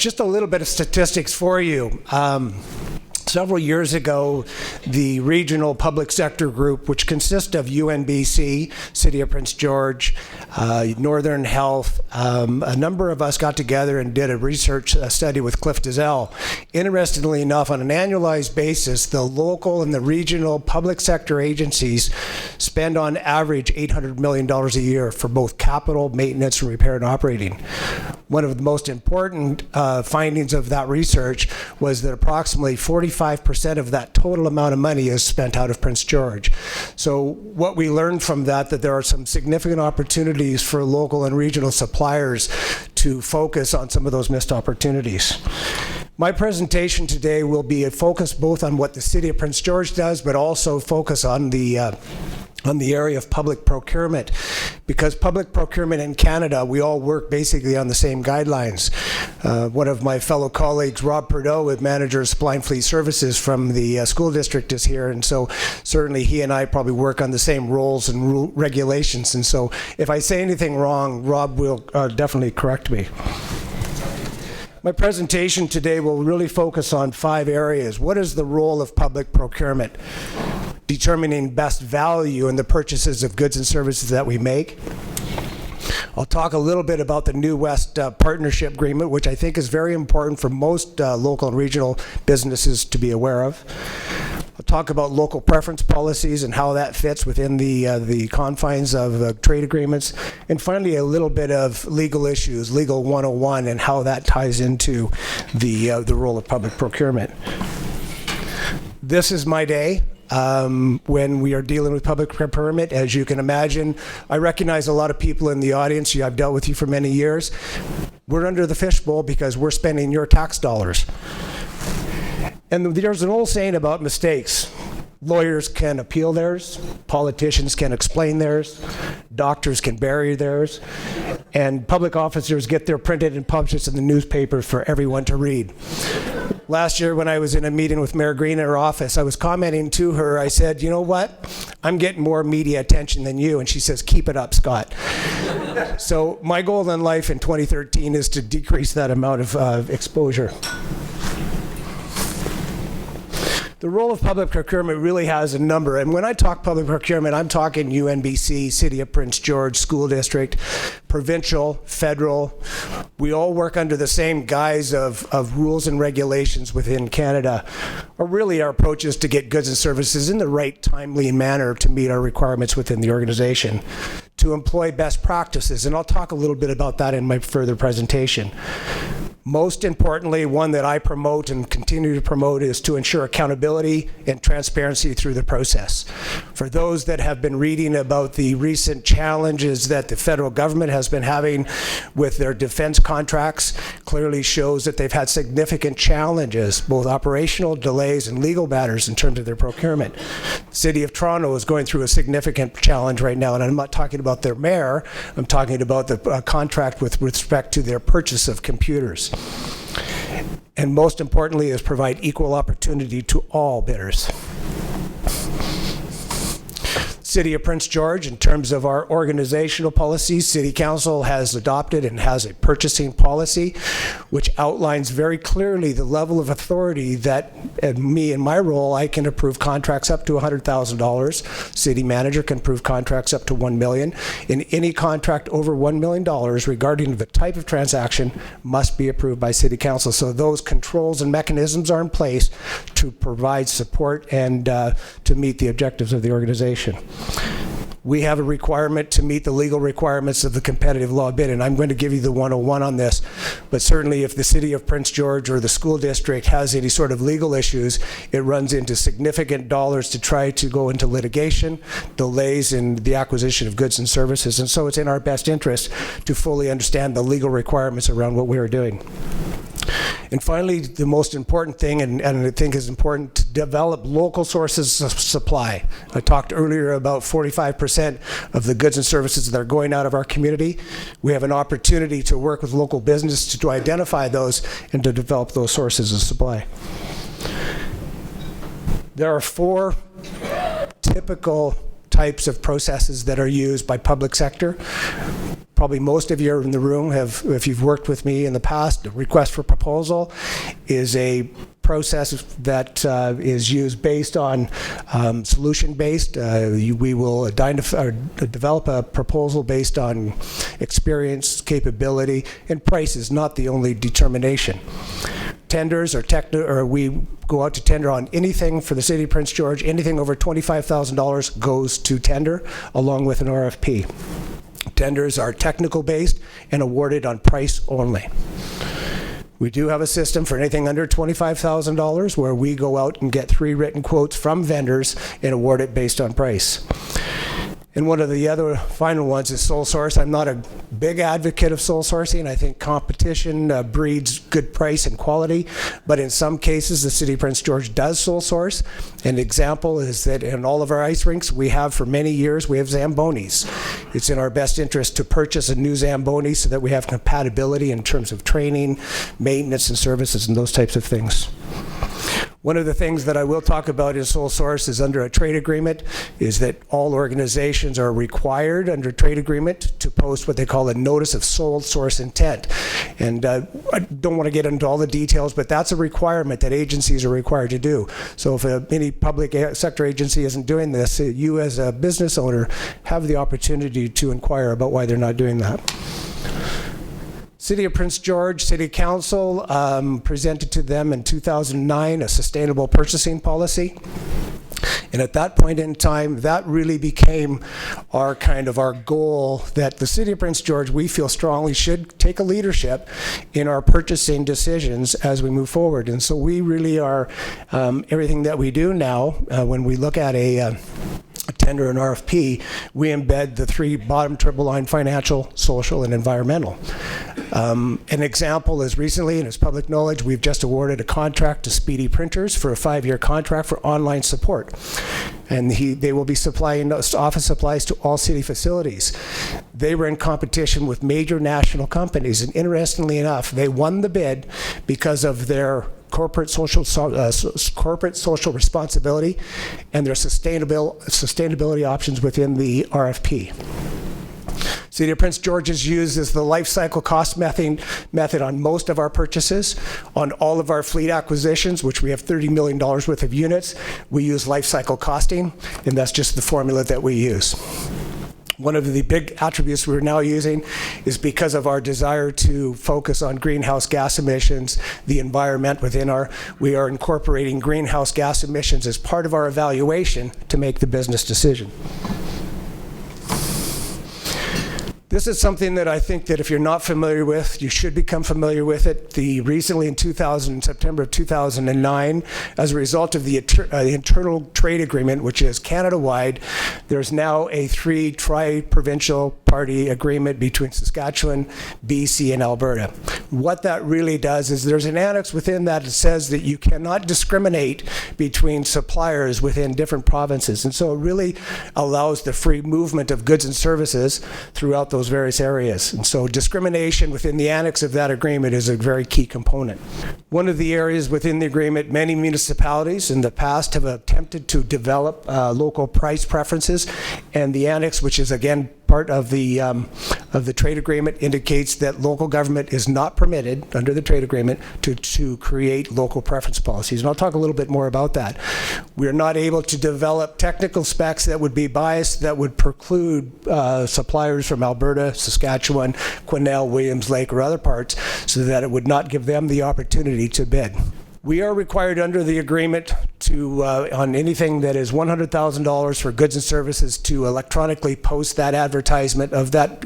Just a little bit of statistics for you. Several years ago, the regional public sector group, which consists of UNBC, City of Prince George, Northern Health, a number of us got together and did a research study with Cliff Dizelle. Interestingly enough, on an annualized basis, the local and the regional public sector agencies spend on average $800 million a year for both capital, maintenance, and repair and operating. One of the most important findings of that research was that approximately 45% of that total amount of money is spent out of Prince George. So what we learned from that there are some significant opportunities for local and regional suppliers to focus on some of those missed opportunities. My presentation today will be a focus both on what the City of Prince George does, but also focus on the area of public procurement, because public procurement in Canada, we all work basically on the same guidelines. One of my fellow colleagues, Rob Perdot, with manager of Supply and Fleet Services from the school district, is here, and so certainly he and I probably work on the same rules and regulations, and so if I say anything wrong, Rob will definitely correct me. My presentation today will really focus on 5 areas. What is the role of public procurement? Determining best value in the purchases of goods and services that we make. I'll talk a little bit about the New West Partnership Agreement, which I think is very important for most local and regional businesses to be aware of. I'll talk about local preference policies and how that fits within the confines of trade agreements. And finally, a little bit of legal issues, Legal 101, and how that ties into the role of public procurement. This is my day. When we are dealing with public procurement, as you can imagine, I recognize a lot of people in the audience. I've dealt with you for many years. We're under the fishbowl because we're spending your tax dollars. And there's an old saying about mistakes. Lawyers can appeal theirs, politicians can explain theirs, doctors can bury theirs, and public officers get their printed and published in the newspaper for everyone to read. Last year when I was in a meeting with Mayor Green in her office, I was commenting to her, I said, you know what? I'm getting more media attention than you. And she says, keep it up, Scott. So my goal in life in 2013 is to decrease that amount of exposure. The role of public procurement really has a number, and when I talk public procurement, I'm talking UNBC, City of Prince George, School District, provincial, federal. We all work under the same guise of rules and regulations within Canada. Or really our approach is to get goods and services in the right, timely manner to meet our requirements within the organization, to employ best practices, and I'll talk a little bit about that in my further presentation. Most importantly, one that I promote and continue to promote is to ensure accountability and transparency through the process. For those that have been reading about the recent challenges that the federal government has been having with their defense contracts, clearly shows that they've had significant challenges, both operational delays and legal matters in terms of their procurement. The City of Toronto is going through a significant challenge right now, and I'm not talking about their mayor, I'm talking about the contract with respect to their purchase of computers. And most importantly is provide equal opportunity to all bidders. City of Prince George, in terms of our organizational policies, City Council has adopted and has a purchasing policy which outlines very clearly the level of authority that me in my role, I can approve contracts up to $100,000. City manager can approve contracts up to $1 million. In any contract over $1 million regarding the type of transaction must be approved by City Council. So those controls and mechanisms are in place to provide support and to meet the objectives of the organization. We have a requirement to meet the legal requirements of the competitive law bid, and I'm going to give you the 101 on this, but certainly if the City of Prince George or the school district has any sort of legal issues, it runs into significant dollars to try to go into litigation, delays in the acquisition of goods and services, and so it's in our best interest to fully understand the legal requirements around what we are doing. And finally, the most important thing, and I think is important, to develop local sources of supply. I talked earlier about 45% of the goods and services that are going out of our community. We have an opportunity to work with local business to identify those and to develop those sources of supply. There are 4 typical types of processes that are used by public sector. probably most of you in the room have, if you've worked with me in the past, a request for proposal is a process that is used based on solution-based. We will develop a proposal based on experience, capability, and price is not the only determination. Tenders or we go out to tender on anything for the City of Prince George. Anything over $25,000 goes to tender along with an RFP. Tenders are technical based and awarded on price only. We do have a system for anything under $25,000 where we go out and get 3 written quotes from vendors and award it based on price. And one of the other final ones is sole source. I'm not a big advocate of sole sourcing. I think competition breeds good price and quality, but in some cases the City of Prince George does sole source. An example is that in all of our ice rinks we have for many years, we have Zambonis. It's in our best interest to purchase a new Zamboni so that we have compatibility in terms of training, maintenance and services and those types of things. One of the things that I will talk about in sole source is under a trade agreement is that all organizations are required under trade agreement to post what they call a notice of sole source intent. And I don't want to get into all the details, but that's a requirement that agencies are required to do. So if any public sector agency isn't doing this, you as a business owner have the opportunity to inquire about why they're not doing that. City of Prince George City Council presented to them in 2009 a sustainable purchasing policy. And at that point in time, that really became our goal that the City of Prince George, we feel strongly, should take a leadership in our purchasing decisions as we move forward. And so we really are, everything that we do now, when we look at a tender and RFP, we embed the 3 bottom triple line: financial, social, and environmental. An example is recently, and it's public knowledge, we've just awarded a contract to Speedy Printers for a 5-year contract for online support. And they will be supplying office supplies to all city facilities. They were in competition with major national companies, and interestingly enough, they won the bid because of their corporate social responsibility and their sustainability options within the RFP. City of Prince George is used as the life cycle cost method on most of our purchases. On all of our fleet acquisitions, which we have $30 million worth of units, we use life cycle costing, and that's just the formula that we use. One of the big attributes we're now using is because of our desire to focus on greenhouse gas emissions, the environment we are incorporating greenhouse gas emissions as part of our evaluation to make the business decision. This is something that I think that if you're not familiar with, you should become familiar with it. Recently in September of 2009, as a result of the internal trade agreement, which is Canada-wide, there's now a 3 tri-provincial party agreement between Saskatchewan, BC, and Alberta. What that really does is there's an annex within that that says that you cannot discriminate between suppliers within different provinces. And so it really allows the free movement of goods and services throughout those various areas. And so discrimination within the annex of that agreement is a very key component. One of the areas within the agreement, many municipalities in the past have attempted to develop local price preferences, and the annex, which is again part of the trade agreement, indicates that local government is not permitted under the trade agreement to create local preference policies. And I'll talk a little bit more about that. We're not able to develop technical specs that would be biased, that would preclude suppliers from Alberta, Saskatchewan, Quesnel, Williams Lake, or other parts, so that it would not give them the opportunity to bid. We are required under the agreement to, on anything that is $100,000 for goods and services, to electronically post that advertisement of that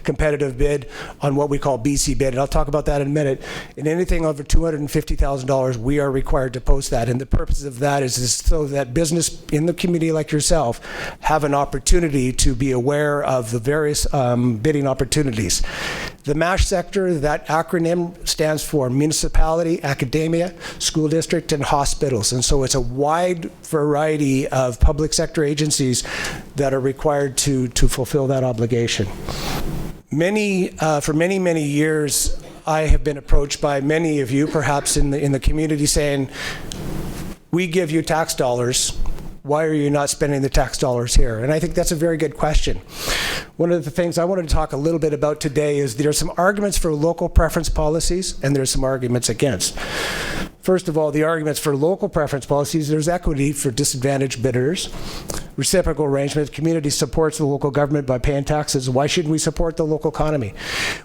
competitive bid on what we call BC bid, and I'll talk about that in a minute. And anything over $250,000, we are required to post that. And the purpose of that is so that business in the community like yourself have an opportunity to be aware of the various bidding opportunities. The MASH sector, that acronym stands for municipality, academia, school district, and hospitals. And so it's a wide variety of public sector agencies that are required to fulfill that obligation. For many years, I have been approached by many of you, perhaps in the community, saying, we give you tax dollars, Why are you not spending the tax dollars here? And I think that's a very good question. One of the things I wanted to talk a little bit about today is there's some arguments for local preference policies and there's some arguments against. First of all, the arguments for local preference policies, there's equity for disadvantaged bidders, reciprocal arrangements, community supports the local government by paying taxes. Why shouldn't we support the local economy?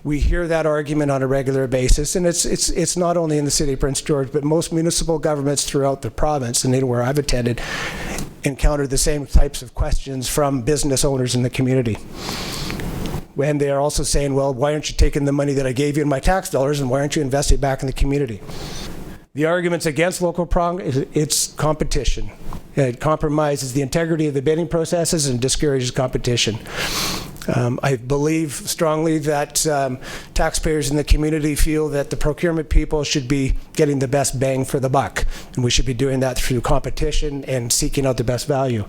We hear that argument on a regular basis, and it's not only in the city of Prince George, but most municipal governments throughout the province and anywhere I've attended encounter the same types of questions from business owners in the community. And they are also saying, well, why aren't you taking the money that I gave you in my tax dollars and why aren't you investing back in the community? The arguments against local prong is it's competition. It compromises the integrity of the bidding processes and discourages competition. I believe strongly that taxpayers in the community feel that the procurement people should be getting the best bang for the buck, and we should be doing that through competition and seeking out the best value.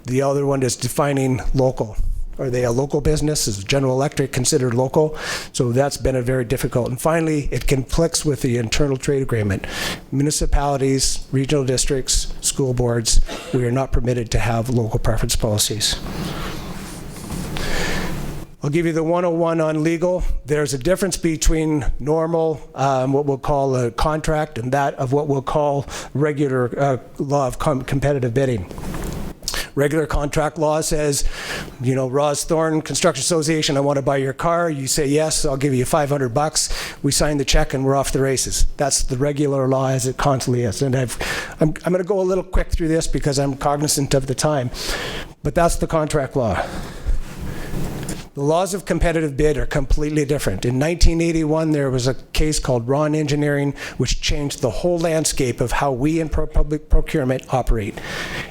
The other one is defining local. Are they a local business? Is General Electric considered local? So that's been a very difficult. And finally, it conflicts with the internal trade agreement. Municipalities, regional districts, school boards, we are not permitted to have local preference policies. I'll give you the 101 on legal. There's a difference between normal, what we'll call a contract, and that of what we'll call regular law of competitive bidding. Regular contract law says, you know, Ross Thorne Construction Association, I want to buy your car. You say yes, I'll give you $500. We sign the check and we're off the races. That's the regular law as it constantly is. And I'm going to go a little quick through this because I'm cognizant of the time. But that's the contract law. The laws of competitive bid are completely different. In 1981, there was a case called Ron Engineering, which changed the whole landscape of how we in public procurement operate.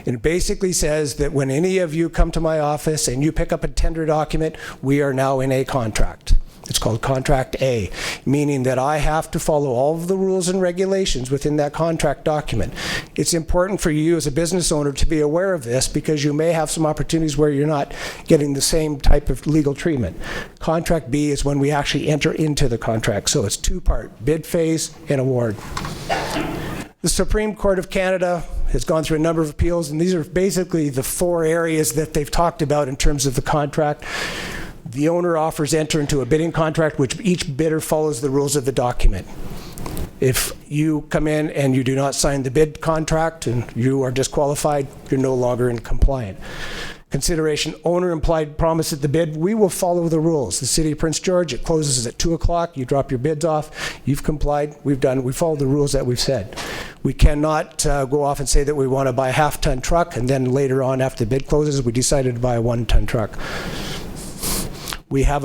It basically says that when any of you come to my office and you pick up a tender document, we are now in a contract. It's called Contract A, meaning that I have to follow all of the rules and regulations within that contract document. It's important for you as a business owner to be aware of this because you may have some opportunities where you're not getting the same type of legal treatment. Contract B is when we actually enter into the contract. So it's two-part, bid phase and award. The Supreme Court of Canada has gone through a number of appeals, and these are basically the four areas that they've talked about in terms of the contract. The owner offers enter into a bidding contract, which each bidder follows the rules of the document. If you come in and you do not sign the bid contract and you are disqualified, you're no longer in compliant. Consideration, owner implied promise at the bid, we will follow the rules. The City of Prince George, it closes at 2 o'clock, you drop your bids off, you've complied, we follow the rules that we've said. We cannot go off and say that we want to buy a half-ton truck and then later on after the bid closes, we decided to buy a 1-ton truck. We have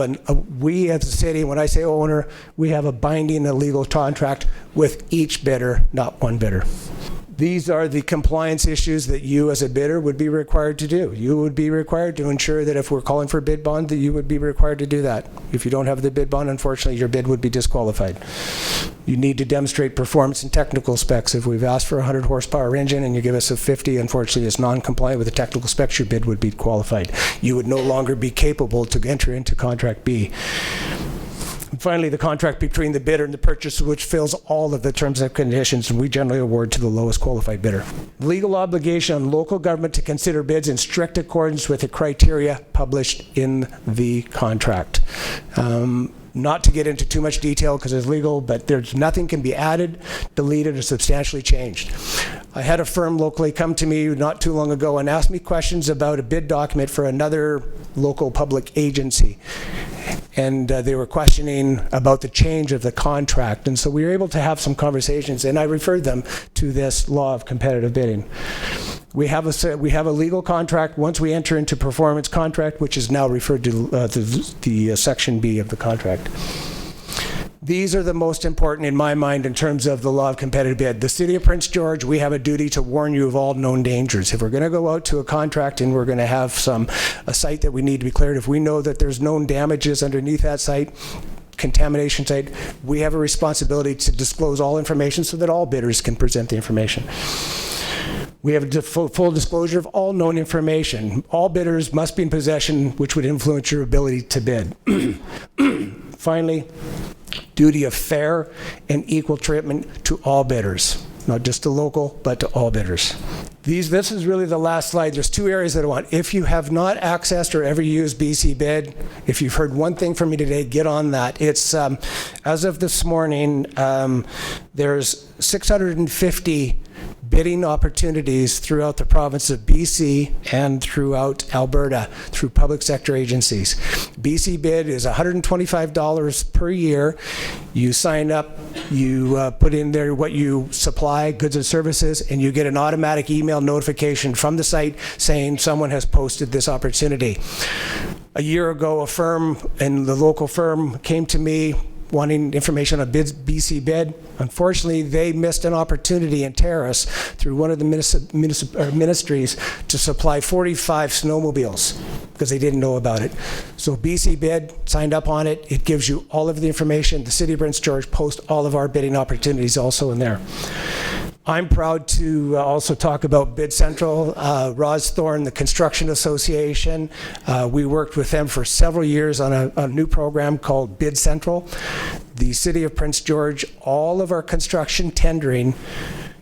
we as a city, when I say owner, we have a binding illegal contract with each bidder, not one bidder. These are the compliance issues that you as a bidder would be required to do. You would be required to ensure that if we're calling for a bid bond, that you would be required to do that. If you don't have the bid bond, unfortunately, your bid would be disqualified. You need to demonstrate performance and technical specs. If we've asked for a 100 horsepower engine and you give us a 50, unfortunately, it's non-compliant with the technical specs, your bid would be qualified. You would no longer be capable to enter into contract B. And finally, the contract between the bidder and the purchaser, which fills all of the terms and conditions, and we generally award to the lowest qualified bidder. Legal obligation on local government to consider bids in strict accordance with the criteria published in the contract. Not to get into too much detail because it's legal, but there's nothing can be added, deleted, or substantially changed. I had a firm locally come to me not too long ago and ask me questions about a bid document for another local public agency. And they were questioning about the change of the contract. And so we were able to have some conversations, and I referred them to this law of competitive bidding. We have a legal contract once we enter into performance contract, which is now referred to the Section B of the contract. These are the most important in my mind in terms of the law of competitive bid. The City of Prince George, we have a duty to warn you of all known dangers. If we're going to go out to a contract and we're going to have a site that we need to be cleared, if we know that there's known damages underneath that site, contamination site, we have a responsibility to disclose all information so that all bidders can present the information. We have a full disclosure of all known information. All bidders must be in possession, which would influence your ability to bid. Finally, duty of fair and equal treatment to all bidders, not just to local, but to all bidders. This is really the last slide. There's two areas that I want. If you have not accessed or ever used BC Bid, if you've heard one thing from me today, get on that. It's, as of this morning, there's 650 bidding opportunities throughout the province of BC and throughout Alberta through public sector agencies. BC Bid is $125 per year. You sign up, you put in there what you supply, goods and services, and you get an automatic email notification from the site saying someone has posted this opportunity. A year ago, a firm, and the local firm, came to me wanting information on BC Bid. Unfortunately, they missed an opportunity in Terrace through one of the ministries to supply 45 snowmobiles because they didn't know about it. So BC Bid signed up on it. It gives you all of the information. The City of Prince George posts all of our bidding opportunities also in there. I'm proud to also talk about Bid Central. Roz Thorne, the Construction Association, we worked with them for several years on a new program called Bid Central. The City of Prince George, all of our construction tendering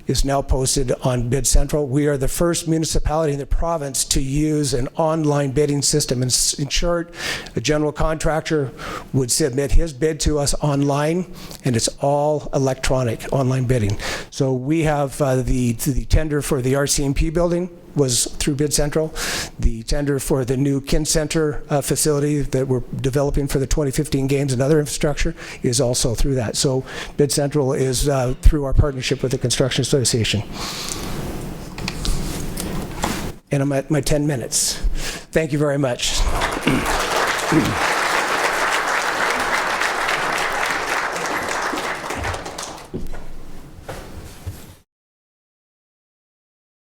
is now posted on Bid Central. We are the first municipality in the province to use an online bidding system. In short, a general contractor would submit his bid to us online, and it's all electronic online bidding. So we have the tender for the RCMP building was through Bid Central. The tender for the new Kin Center facility that we're developing for the 2015 games and other infrastructure is also through that. So Bid Central is through our partnership with the Construction Association. And I'm at my 10 minutes. Thank you very much.